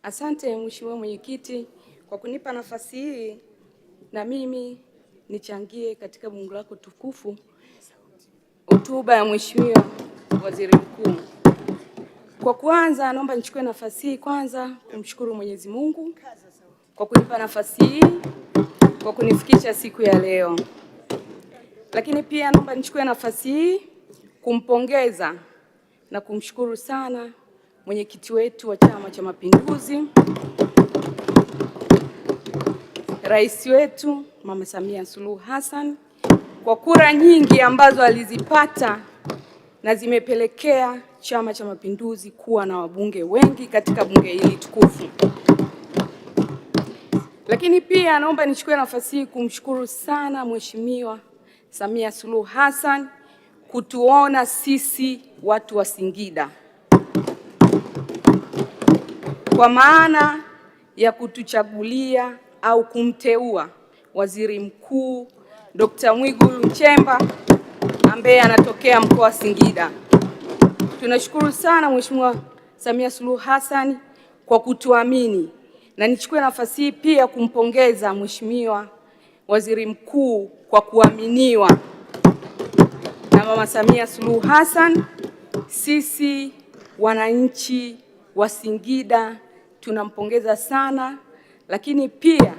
Asante Mheshimiwa Mwenyekiti kwa kunipa nafasi hii na mimi nichangie katika bunge lako tukufu hotuba ya Mheshimiwa Waziri Mkuu. Kwa kwanza naomba nichukue nafasi hii kwanza kumshukuru Mwenyezi Mungu kwa kunipa nafasi hii kwa kunifikisha siku ya leo. Lakini pia naomba nichukue nafasi hii kumpongeza na kumshukuru sana mwenyekiti wetu wa Chama cha Mapinduzi, Rais wetu Mama Samia Suluhu Hassan kwa kura nyingi ambazo alizipata na zimepelekea Chama cha Mapinduzi kuwa na wabunge wengi katika bunge hili tukufu. Lakini pia naomba nichukue nafasi hii kumshukuru sana Mheshimiwa Samia Suluhu Hassan kutuona sisi watu wa Singida kwa maana ya kutuchagulia au kumteua Waziri Mkuu Dr. Mwigulu Nchemba ambaye anatokea mkoa wa Singida. Tunashukuru sana Mheshimiwa Samia Suluhu Hassan kwa kutuamini, na nichukue nafasi hii pia kumpongeza Mheshimiwa Waziri Mkuu kwa kuaminiwa na Mama Samia Suluhu Hassan. Sisi wananchi wa Singida tunampongeza sana, lakini pia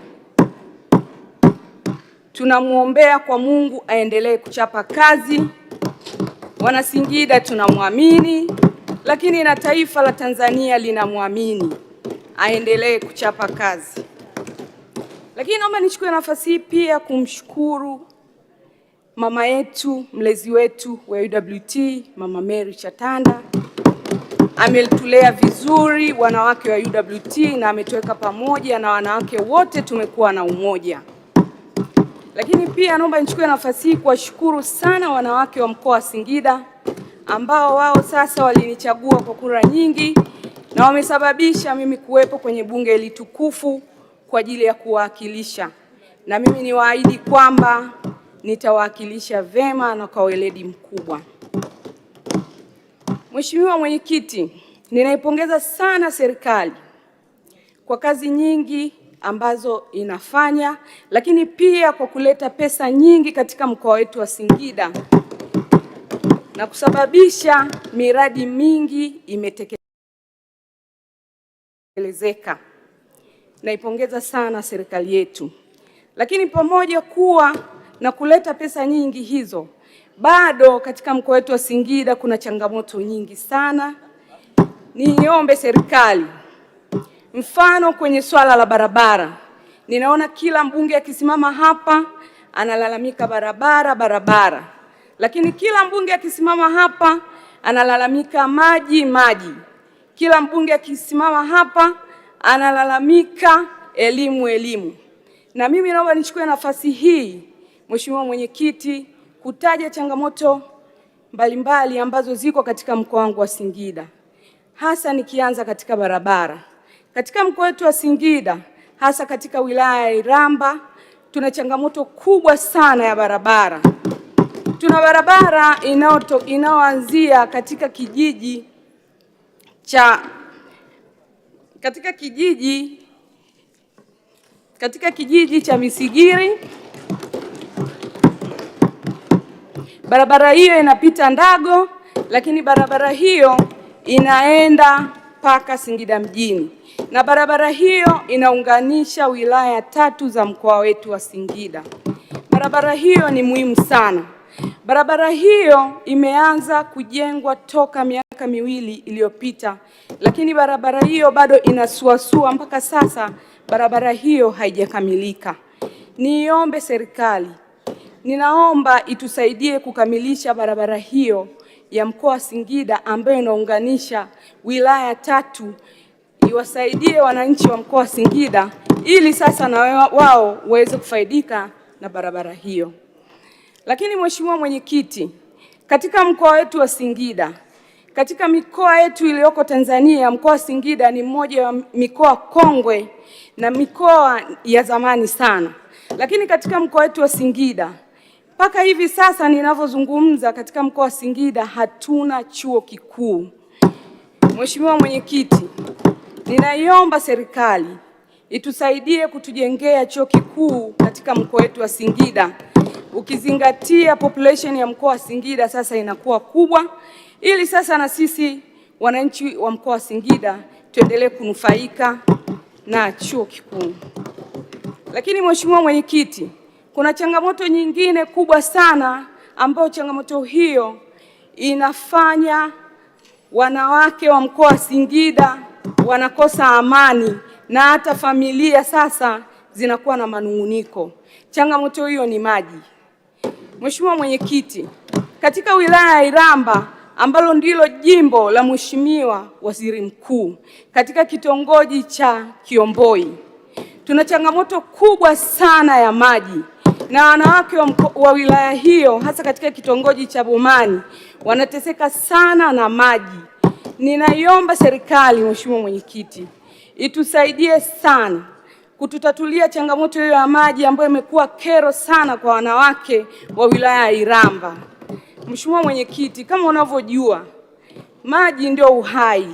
tunamwombea kwa Mungu aendelee kuchapa kazi. Wana Singida tunamwamini, lakini na taifa la Tanzania linamwamini aendelee kuchapa kazi. Lakini naomba nichukue nafasi hii pia kumshukuru mama yetu, mlezi wetu wa UWT, Mama Mary Chatanda. Ametulea vizuri wanawake wa UWT na ametuweka pamoja na wanawake wote tumekuwa na umoja. Lakini pia naomba nichukue nafasi hii kuwashukuru sana wanawake wa mkoa wa Singida ambao wao sasa walinichagua kwa kura nyingi na wamesababisha mimi kuwepo kwenye bunge hili tukufu kwa ajili ya kuwakilisha. Na mimi niwaahidi kwamba nitawakilisha vema na kwa weledi mkubwa. Mheshimiwa Mwenyekiti, ninaipongeza sana serikali kwa kazi nyingi ambazo inafanya, lakini pia kwa kuleta pesa nyingi katika mkoa wetu wa Singida na kusababisha miradi mingi imetekelezeka. Naipongeza sana serikali yetu. Lakini pamoja kuwa na kuleta pesa nyingi hizo, bado katika mkoa wetu wa Singida kuna changamoto nyingi sana. Niombe serikali, mfano kwenye swala la barabara, ninaona kila mbunge akisimama hapa analalamika barabara, lakini kila mbunge akisimama hapa analalamika maji. Kila mbunge akisimama hapa analalamika elimu. Na mimi naomba nichukue nafasi hii Mheshimiwa Mwenyekiti kutaja changamoto mbalimbali ambazo ziko katika mkoa wangu wa Singida, hasa nikianza katika barabara. Katika mkoa wetu wa Singida, hasa katika wilaya ya Iramba, tuna changamoto kubwa sana ya barabara. Tuna barabara inayoanzia katika kijiji cha Misigiri. Barabara hiyo inapita Ndago, lakini barabara hiyo inaenda mpaka Singida mjini. Na barabara hiyo inaunganisha wilaya 3 za mkoa wetu wa Singida. Barabara hiyo ni muhimu sana. Barabara hiyo imeanza kujengwa toka miaka 2 iliyopita, lakini barabara hiyo bado inasuasua mpaka sasa. Barabara hiyo haijakamilika. Niombe serikali, ninaomba itusaidie kukamilisha barabara hiyo ya mkoa wa Singida ambayo inaunganisha wilaya 3, iwasaidie wananchi wa mkoa wa Singida ili sasa na wao waweze kufaidika na barabara hiyo. Lakini Mheshimiwa Mwenyekiti, katika mkoa wetu wa Singida, katika mikoa yetu iliyoko Tanzania, mkoa wa Singida ni mmoja wa mikoa kongwe na mikoa ya zamani sana. Lakini katika mkoa wetu wa Singida, mpaka hivi sasa ninavyozungumza, katika mkoa wa Singida hatuna chuo kikuu. Mheshimiwa Mwenyekiti, ninaiomba serikali itusaidie kutujengea chuo kikuu katika mkoa wetu wa Singida, ukizingatia population ya mkoa wa Singida sasa inakuwa kubwa, ili sasa na sisi wananchi wa mkoa wa Singida tuendelee kunufaika na chuo kikuu. Lakini Mheshimiwa Mwenyekiti, kuna changamoto nyingine kubwa sana ambayo changamoto hiyo inafanya wanawake wa mkoa wa Singida wanakosa amani na hata familia sasa zinakuwa na manung'uniko. Changamoto hiyo ni maji. Mheshimiwa Mwenyekiti, katika wilaya ya Iramba ambalo ndilo jimbo la Mheshimiwa Waziri Mkuu, katika kitongoji cha Kiomboi tuna changamoto kubwa sana ya maji, na wanawake wa wilaya hiyo hasa katika kitongoji cha Bomani wanateseka sana na maji. Ninaiomba serikali, Mheshimiwa Mwenyekiti, itusaidie sana kututatulia changamoto hiyo ya maji ambayo imekuwa kero sana kwa wanawake wa wilaya ya Iramba. Mheshimiwa Mwenyekiti, kama unavyojua maji ndio uhai,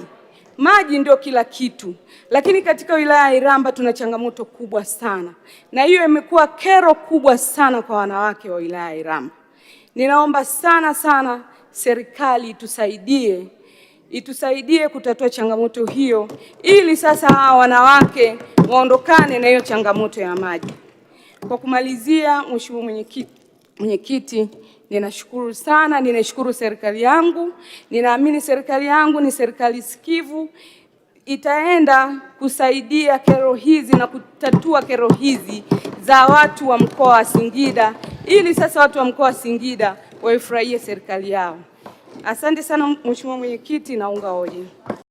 maji ndio kila kitu, lakini katika wilaya ya Iramba tuna changamoto kubwa sana, na hiyo imekuwa kero kubwa sana kwa wanawake wa wilaya ya Iramba. Ninaomba sana serikali itusaidie kutatua changamoto hiyo, ili sasa hawa wanawake waondokane na hiyo changamoto ya maji. Kwa kumalizia, Mheshimiwa Mwenyekiti, ninashukuru sana, ninaishukuru serikali yangu. Ninaamini serikali yangu ni serikali sikivu, itaenda kusaidia kero hizi na kutatua kero hizi za watu wa mkoa wa Singida, ili sasa watu wa mkoa wa Singida waifurahie serikali yao. Asante sana Mheshimiwa Mwenyekiti, naunga hoja.